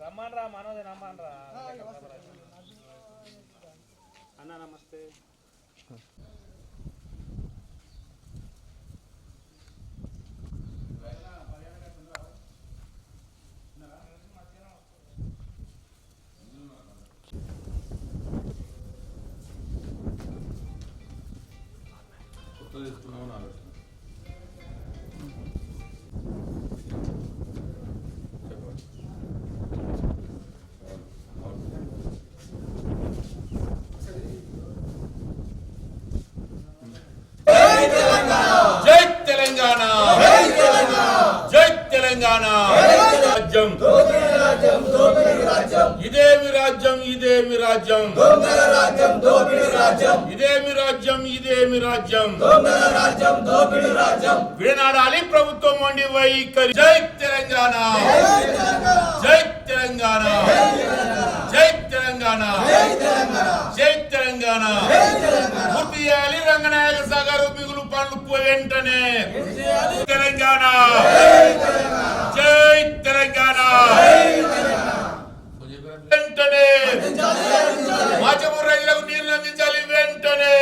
రమ్మన్రా మనోజ్ రమ్మన్రా అన్న నమస్తే. ఇదేమి రాజ్యం ఇదేమి రాజ్యం దొంగల రాజ్యం దోపిడి రాజ్యం ఇదేమి రాజ్యం ఇదేమి రాజ్యం దొంగల రాజ్యం దోపిడి రాజ్యం విడనాడాలి ప్రభుత్వం వండి వైఖరి. జై తెలంగాణ జై తెలంగాణ జై తెలంగాణ జై తెలంగాణ. పూర్తి చేయాలి రంగనాయక సాగర్ మిగులు పనులు వెంటనే. తెలంగాణ జై తెలంగాణ వెంటనే. మాచమూరు రైతులకు నీళ్లు అందించాలి వెంటనే.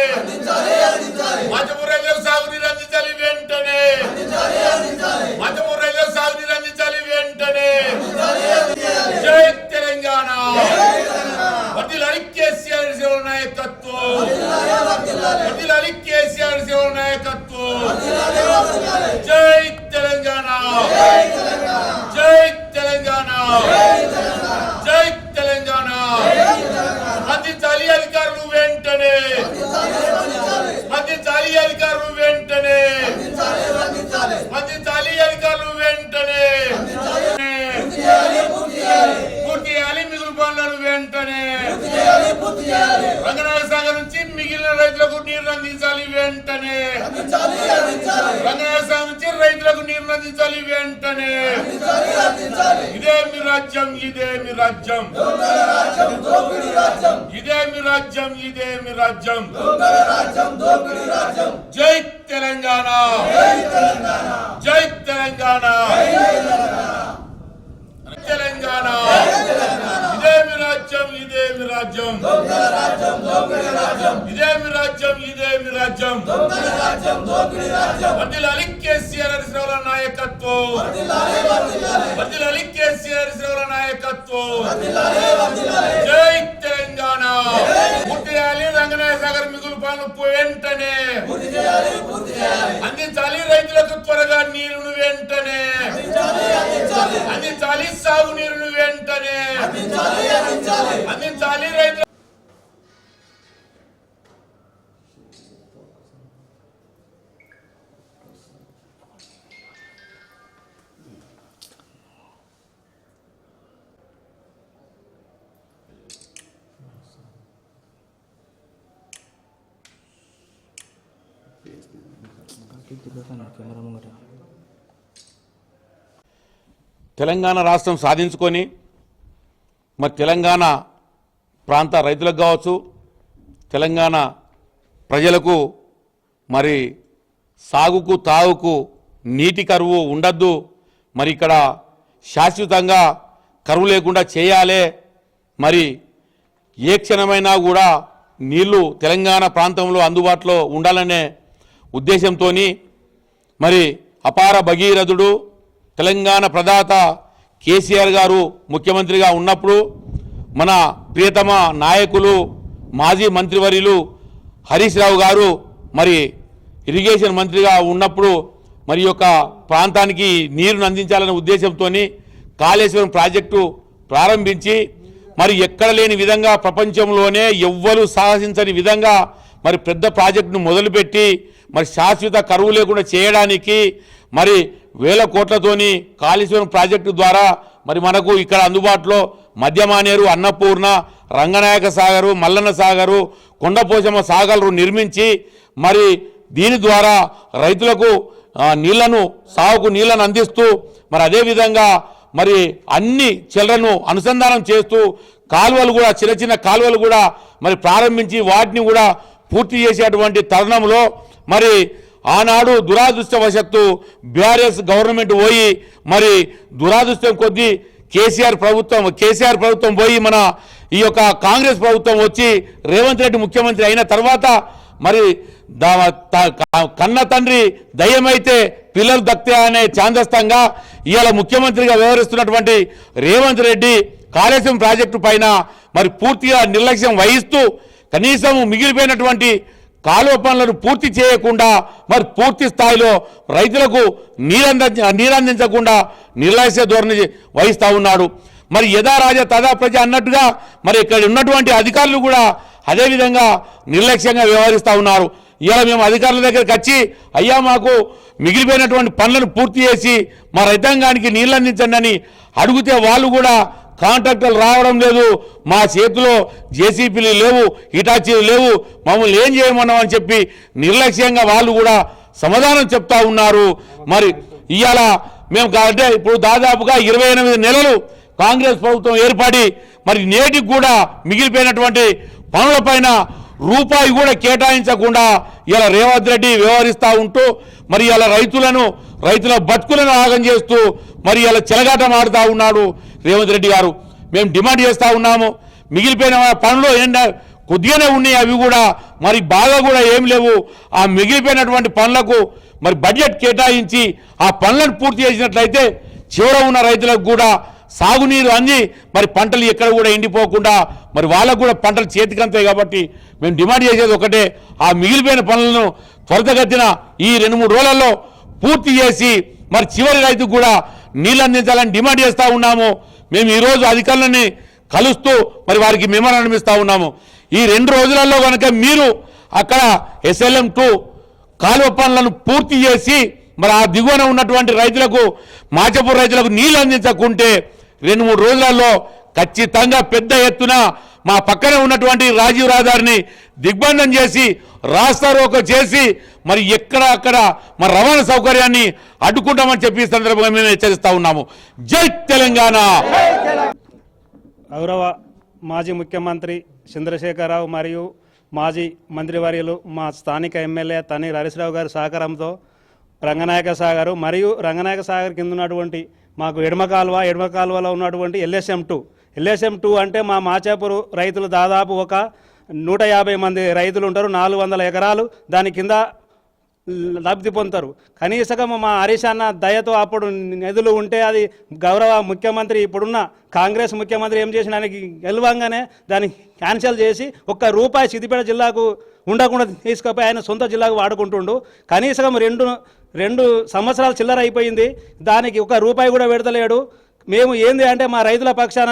మాచమూరు రైతులకు సాగునీరు అందించాలి వెంటనే. మాచమూరు రైతులకు సాగునీరు అందించాలి వెంటనే. జై తెలంగాణ. వర్ధిల్లాలి కేసీఆర్ సేవల నాయకత్వం. వర్ధిల్లాలి కేసీఆర్ సేవల నాయకత్వం. జై తెలంగాణ జై తెలంగాణ జై తెలంగాణ. స్పందించాలి అధికారులు వెంటనే. స్పందించాలి అధికారులు వెంటనే. స్పందించాలి అధికారులు వెంటనే. పూర్తి చేయాలి మిగులు పనులను వెంటనే. రంగనాయక సాగర్ నుంచి మిగిలిన రైతులకు నీళ్లు అందించాలి వెంటనే. రంగనాయక సాగర్ నుంచి రైతులకు నీళ్లు అందించాలి వెంటనే. ఇదేమి రాజ్యం ఇదేమి రాజ్యం ఇదేమి రాజ్యం ఇదేమి రాజ్యం. జై తెలంగాణ జై తెలంగాణ తెలంగాణ. ఇదేమి రాజ్యం ఇదేమి రాజ్యం ఇదేమి రాజ్యం ఇదేమి రాజ్యం. వర్ధిల్లాలి కేసీఆర్ సేవల నాయకత్వం. వర్ధిల్లాలి కేసీఆర్ సేవల నాయకత్వం. జై తెలంగాణ. పూర్తి చేయాలి రంగనాయక సాగర్ మిగులు పనులు వెంటనే. అందించాలి రైతులకు త్వరగా నీరును వెంటనే. అందించాలి సాగునీరును వెంటనే. అందించాలి రైతులు. తెలంగాణ రాష్ట్రం సాధించుకొని మరి తెలంగాణ ప్రాంత రైతులకు కావచ్చు, తెలంగాణ ప్రజలకు మరి సాగుకు తాగుకు నీటి కరువు ఉండద్దు, మరి ఇక్కడ శాశ్వతంగా కరువు లేకుండా చేయాలి, మరి ఏ క్షణమైనా కూడా నీళ్లు తెలంగాణ ప్రాంతంలో అందుబాటులో ఉండాలనే ఉద్దేశంతో మరి అపార భగీరథుడు తెలంగాణ ప్రదాత కేసీఆర్ గారు ముఖ్యమంత్రిగా ఉన్నప్పుడు మన ప్రియతమ నాయకులు మాజీ మంత్రివర్యులు హరీష్ రావు గారు మరి ఇరిగేషన్ మంత్రిగా ఉన్నప్పుడు మరి యొక్క ప్రాంతానికి నీరును అందించాలనే ఉద్దేశంతో కాళేశ్వరం ప్రాజెక్టు ప్రారంభించి మరి ఎక్కడ లేని విధంగా ప్రపంచంలోనే ఎవ్వరూ సాహసించని విధంగా మరి పెద్ద ప్రాజెక్టును మొదలుపెట్టి మరి శాశ్వత కరువు లేకుండా చేయడానికి మరి వేల కోట్లతోని కాళేశ్వరం ప్రాజెక్టు ద్వారా మరి మనకు ఇక్కడ అందుబాటులో మధ్యమానేరు, అన్నపూర్ణ, రంగనాయక సాగరు, మల్లన్న సాగరు, కొండపోచమ్మ సాగర్లు నిర్మించి మరి దీని ద్వారా రైతులకు నీళ్లను సాగుకు నీళ్లను అందిస్తూ మరి అదేవిధంగా మరి అన్ని చెర్లను అనుసంధానం చేస్తూ కాలువలు కూడా చిన్న చిన్న కాలువలు కూడా మరి ప్రారంభించి వాటిని కూడా పూర్తి చేసేటువంటి తరుణంలో మరి ఆనాడు దురాదృష్టవశత్తు బీఆర్ఎస్ గవర్నమెంట్ పోయి మరి దురాదృష్టం కొద్దీ కేసీఆర్ ప్రభుత్వం పోయి మన ఈ యొక్క కాంగ్రెస్ ప్రభుత్వం వచ్చి రేవంత్ రెడ్డి ముఖ్యమంత్రి అయిన తర్వాత మరి కన్న తండ్రి దయ్యమైతే పిల్లలు దక్తే అనే ఛాందస్తంగా ఇవాళ ముఖ్యమంత్రిగా వ్యవహరిస్తున్నటువంటి రేవంత్ రెడ్డి కాళేశ్వరం ప్రాజెక్టు పైన మరి పూర్తిగా నిర్లక్ష్యం వహిస్తూ కనీసం మిగిలిపోయినటువంటి కాలువ పనులను పూర్తి చేయకుండా మరి పూర్తి స్థాయిలో రైతులకు నీరందించకుండా నిర్లక్ష్య ధోరణి వహిస్తూ ఉన్నాడు. మరి యథా రాజా తదా ప్రజ అన్నట్టుగా మరి ఇక్కడ ఉన్నటువంటి అధికారులు కూడా అదేవిధంగా నిర్లక్ష్యంగా వ్యవహరిస్తూ ఉన్నారు. ఇవాళ మేము అధికారుల దగ్గరికి వచ్చి అయ్యా మాకు మిగిలిపోయినటువంటి పనులను పూర్తి చేసి మా రైతాంగానికి నీళ్ళు అందించండి అని అడిగితే వాళ్ళు కూడా కాంట్రాక్టర్లు రావడం లేదు, మా చేతిలో జేసీపీలు లేవు, హిటాచీలు లేవు, మమ్మల్ని ఏం చేయమన్నాం అని చెప్పి నిర్లక్ష్యంగా వాళ్ళు కూడా సమాధానం చెప్తా ఉన్నారు. మరి ఇవాళ మేము అంటే ఇప్పుడు దాదాపుగా 28 నెలలు కాంగ్రెస్ ప్రభుత్వం ఏర్పడి మరి నేటికి కూడా మిగిలిపోయినటువంటి పనులపైన రూపాయి కూడా కేటాయించకుండా ఇలా రేవంత్ రెడ్డి వ్యవహరిస్తూ ఉంటూ మరి ఇలా రైతుల బతుకులను ఆగం చేస్తూ మరి ఇలా చెలగాటం ఆడుతూ ఉన్నాడు రేవంత్ రెడ్డి గారు. మేము డిమాండ్ చేస్తూ ఉన్నాము, మిగిలిపోయిన పనులు కొద్దిగానే ఉన్నాయి, అవి కూడా మరి బాగా కూడా ఏం లేవు. ఆ మిగిలిపోయినటువంటి పనులకు మరి బడ్జెట్ కేటాయించి ఆ పనులను పూర్తి చేసినట్లయితే చివర ఉన్న రైతులకు కూడా సాగునీరు అంది మరి పంటలు ఎక్కడ కూడా ఎండిపోకుండా మరి వాళ్ళకు కూడా పంటలు చేతికంతాయి. కాబట్టి మేము డిమాండ్ చేసేది ఒకటే, ఆ మిగిలిపోయిన పనులను త్వరితగతిన ఈ 2-3 రోజులలో పూర్తి చేసి మరి చివరి రైతుకు కూడా నీళ్ళు అందించాలని డిమాండ్ చేస్తూ ఉన్నాము. మేము ఈరోజు అధికారులని కలుస్తూ మరి వారికి మెమోరాండం ఇస్తూ ఉన్నాము. ఈ 2 రోజులలో కనుక మీరు అక్కడ SLM2 కాలువ పనులను పూర్తి చేసి మరి ఆ దిగువన ఉన్నటువంటి రైతులకు మాచపూర్ రైతులకు నీళ్ళు అందించకుంటే 2-3 రోజులలో ఖచ్చితంగా పెద్ద ఎత్తున మా పక్కన ఉన్నటువంటి రాజీవ్ రహదారిని దిగ్బంధం చేసి రాస్తారోకో చేసి మరి అక్కడ మరి రవాణా సౌకర్యాన్ని అడ్డుకుంటామని చెప్పి ఈ సందర్భంగా మేము హెచ్చరిస్తా ఉన్నాము. జై తెలంగాణ. గౌరవ మాజీ ముఖ్యమంత్రి చంద్రశేఖరరావు మరియు మాజీ మంత్రివర్యులు మా స్థానిక ఎమ్మెల్యే తన్నీర్ హరీష్ రావు గారి సహకారంతో రంగనాయక సాగర్ మరియు రంగనాయక సాగర్ కింద ఉన్నటువంటి మాకు ఎడమ కాలువలో ఉన్నటువంటి LSM2 అంటే మా మాచాపూర్ రైతులు దాదాపు ఒక 150 మంది రైతులు ఉంటారు. 400 ఎకరాలు దాని కింద లబ్ధి పొందుతారు. కనీసంగా మా హరీష్ అన్న దయతో అప్పుడు నిధులు ఉంటే అది గౌరవ ముఖ్యమంత్రి ఇప్పుడున్న కాంగ్రెస్ ముఖ్యమంత్రి ఏం చేసిన ఆయనకి గెలవంగానే దాన్ని క్యాన్సిల్ చేసి ₹1 సిద్దిపేట జిల్లాకు ఉండకుండా తీసుకుపోయి ఆయన సొంత జిల్లాకు వాడుకుంటుండు. కనీసం 2 సంవత్సరాలు చిల్లర అయిపోయింది, దానికి ₹1 కూడా పెడతలేడు. మేము ఏంది అంటే మా రైతుల పక్షాన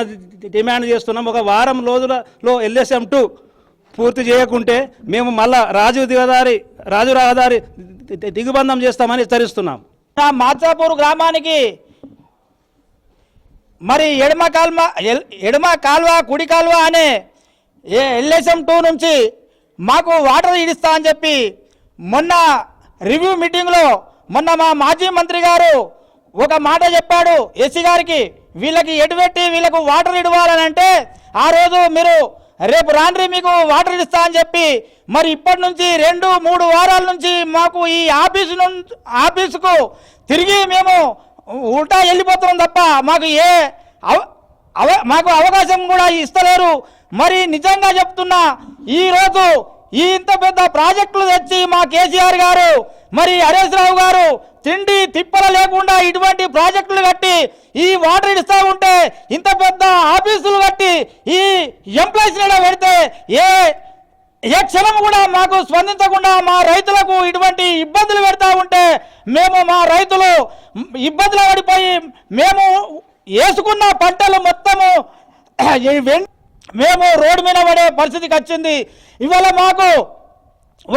డిమాండ్ చేస్తున్నాం, ఒక వారం రోజులలో LSM2 పూర్తి చేయకుంటే మేము మళ్ళా రాజు రహదారి దిగుబంధం చేస్తామని హెచ్చరిస్తున్నాం. మాచాపూర్ గ్రామానికి మరి ఎడమ కాల్వ కుడి కాల్వ అనే LSM2 నుంచి మాకు వాటర్ ఇడిస్తా అని చెప్పి మొన్న రివ్యూ మీటింగ్లో మొన్న మా మాజీ మంత్రి గారు ఒక మాట చెప్పాడు ఎస్సీ గారికి, వీళ్ళకి ఎటుపెట్టి వీళ్ళకు వాటర్ ఇవ్వాలని అంటే ఆ రోజు మీరు రేపు రాండ్రి మీకు వాటర్ ఇస్తా అని చెప్పి మరి ఇప్పటి నుంచి 2-3 వారాల నుంచి మాకు ఈ ఆఫీసుకు తిరిగి మేము ఉల్టా వెళ్ళిపోతున్నాం తప్ప మాకు అవకాశం కూడా ఇస్తలేరు. మరి నిజంగా చెప్తున్నా, ఈరోజు ఇంత పెద్ద ప్రాజెక్టులు తెచ్చి మా కేసీఆర్ గారు మరి హరీష్ రావు గారు తిండి తిప్పల లేకుండా ఇటువంటి ప్రాజెక్టులు కట్టి ఈ వాటర్ ఇస్తా ఉంటే, ఇంత పెద్ద ఆఫీసులు కట్టి ఈ ఎంప్లాయీస్ పెడితే ఏ క్షణం కూడా మాకు స్పందించకుండా మా రైతులకు ఇటువంటి ఇబ్బందులు పెడతా ఉంటే మేము మా రైతులు ఇబ్బందులు పడిపోయి మేము వేసుకున్న పంటలు మొత్తము మేము రోడ్డు మీద పడే పరిస్థితికి వచ్చింది. ఇవాళ మాకు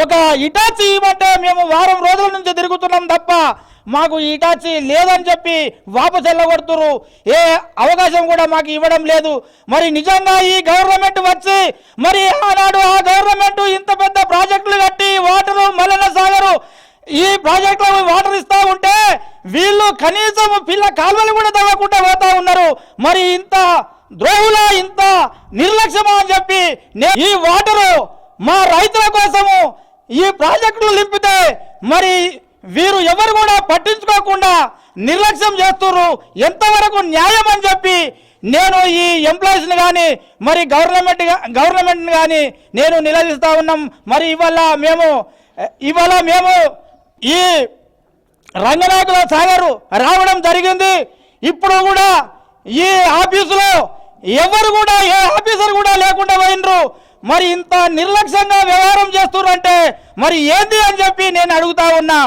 ఒక ఇటాచి ఇవ్వమంటే మేము వారం రోజుల నుంచి తిరుగుతున్నాం తప్ప మాకు ఇటాచి లేదని చెప్పి వాపసు వెళ్ళగొడుతున్నారు. ఏ అవకాశం కూడా మాకు ఇవ్వడం లేదు. మరి నిజంగా ఈ గవర్నమెంట్ వచ్చి మరి ఆనాడు ఆ గవర్నమెంట్ ఇంత పెద్ద ప్రాజెక్టులు కట్టి వాటరు మల్లన్న సాగరు ఈ ప్రాజెక్టులో వాటర్ ఇస్తా ఉంటే వీళ్ళు కనీసం పిల్ల కాలువలు కూడా తవ్వకుండా పోతా ఉన్నారు. మరి ఇంత ద్రోహులా ఇంత నిర్లక్ష్యమా అని చెప్పి ఈ వాటరు మా రైతుల కోసము ఈ ప్రాజెక్టులు నింపితే మరి వీరు ఎవరు కూడా పట్టించుకోకుండా నిర్లక్ష్యం చేస్తున్నారు. ఎంతవరకు న్యాయం అని చెప్పి నేను ఈ ఎంప్లాయీస్ని కానీ మరి గవర్నమెంట్ని కానీ నేను నిలదీస్తూ ఉన్నాం. మరి ఇవాళ మేము ఈ రంగనాయకుల సాగర్ రావడం జరిగింది. ఇప్పుడు కూడా ఈ ఆఫీసులో ఎవరు కూడా ఏ ఆఫీసర్ కూడా లేకుండా పోయినరు. మరి ఇంత నిర్లక్ష్యంగా వ్యవహారం చేస్తున్నారంటే మరి ఏంది అని చెప్పి నేను అడుగుతా ఉన్నా.